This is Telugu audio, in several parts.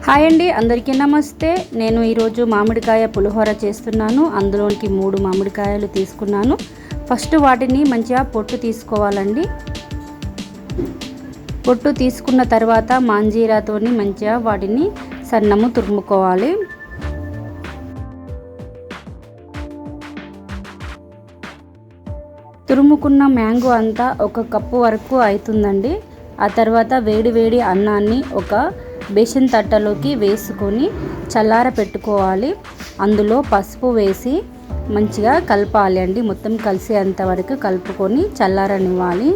హాయ్ అండి, అందరికీ నమస్తే. నేను ఈరోజు మామిడికాయ పులిహోర చేస్తున్నాను. అందులోనికి 3 మామిడికాయలు తీసుకున్నాను. ఫస్ట్ వాటిని మంచిగా పొట్టు తీసుకోవాలండి. పొట్టు తీసుకున్న తర్వాత మాంజీరాతోని మంచిగా వాటిని సన్నము తురుముకోవాలి. తురుముకున్న మ్యాంగో అంతా 1 కప్పు వరకు అవుతుందండి. ఆ తర్వాత వేడి అన్నాన్ని ఒక బేసన్ తట్టలోకి వేసుకొని చల్లార పెట్టుకోవాలి. అందులో పసుపు వేసి మంచిగా కలపాలి అండి. మొత్తం కలిసేంత వరకు కలుపుకొని చల్లారనివ్వాలి.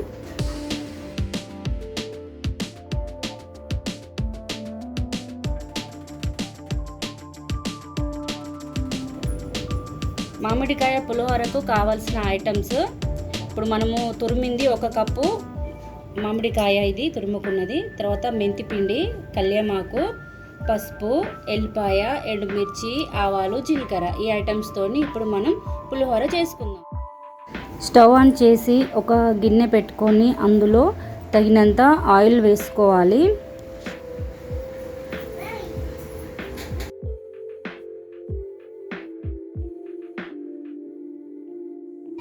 మామిడికాయ పులిహోరకు కావాల్సిన ఐటమ్స్ ఇప్పుడు మనము తురిమింది 1 కప్పు మామిడికాయ, ఇది తురుముకున్నది. తర్వాత మెంతిపిండి, కళ్యామాకు, పసుపు, ఎల్లిపాయ, ఎండుమిర్చి, ఆవాలు, జీలకర్ర, ఈ ఐటమ్స్తోని ఇప్పుడు మనం పులిహోర చేసుకుందాం. స్టవ్ ఆన్ చేసి ఒక గిన్నె పెట్టుకొని అందులో తగినంత ఆయిల్ వేసుకోవాలి.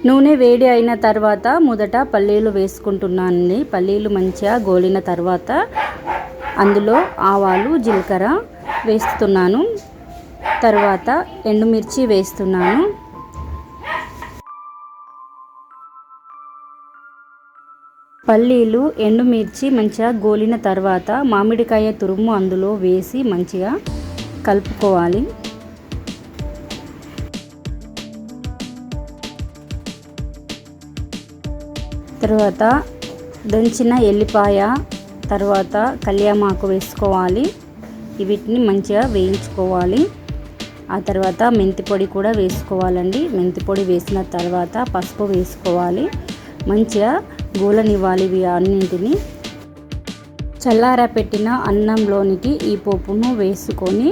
నూనె వేడి అయిన తర్వాత మొదట పల్లీలు వేసుకుంటున్నానండి. పల్లీలు మంచిగా గోలిన తర్వాత అందులో ఆవాలు, జీలకర్ర వేస్తున్నాను. తర్వాత ఎండుమిర్చి వేస్తున్నాను. పల్లీలు, ఎండుమిర్చి మంచిగా గోలిన తర్వాత మామిడికాయ తురుము అందులో వేసి మంచిగా కలుపుకోవాలి. తర్వాత దంచిన ఎల్లిపాయ, తర్వాత కళ్యామాకు వేసుకోవాలి. వీటిని మంచిగా వేయించుకోవాలి. ఆ తర్వాత మెంతి పొడి కూడా వేసుకోవాలండి. మెంతి పొడి వేసిన తర్వాత పసుపు వేసుకోవాలి. మంచిగా గోలనివ్వాలి ఇవి అన్నింటిని. చల్లార పెట్టిన అన్నంలోనికి ఈ పోపును వేసుకొని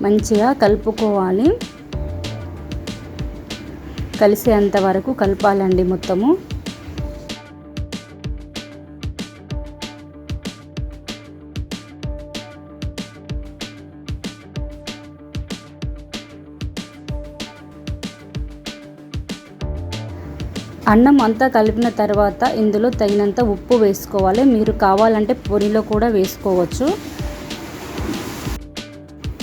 మంచిగా కలుపుకోవాలి. కలిసేంత వరకు కలపాలండి మొత్తము. అన్నం అంతా కలిపిన తర్వాత ఇందులో తగినంత ఉప్పు వేసుకోవాలి. మీరు కావాలంటే పొడిలో కూడా వేసుకోవచ్చు.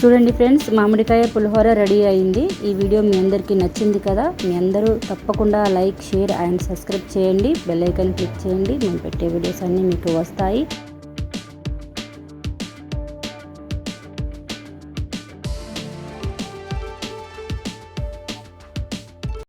చూడండి ఫ్రెండ్స్, మామిడికాయ పులిహోర రెడీ అయింది. ఈ వీడియో మీ అందరికీ నచ్చింది కదా. మీ అందరూ తప్పకుండా లైక్, షేర్ అండ్ సబ్స్క్రైబ్ చేయండి. బెల్ ఐకాన్ క్లిక్ చేయండి. మేము పెట్టే వీడియోస్ అన్నీ మీకు వస్తాయి.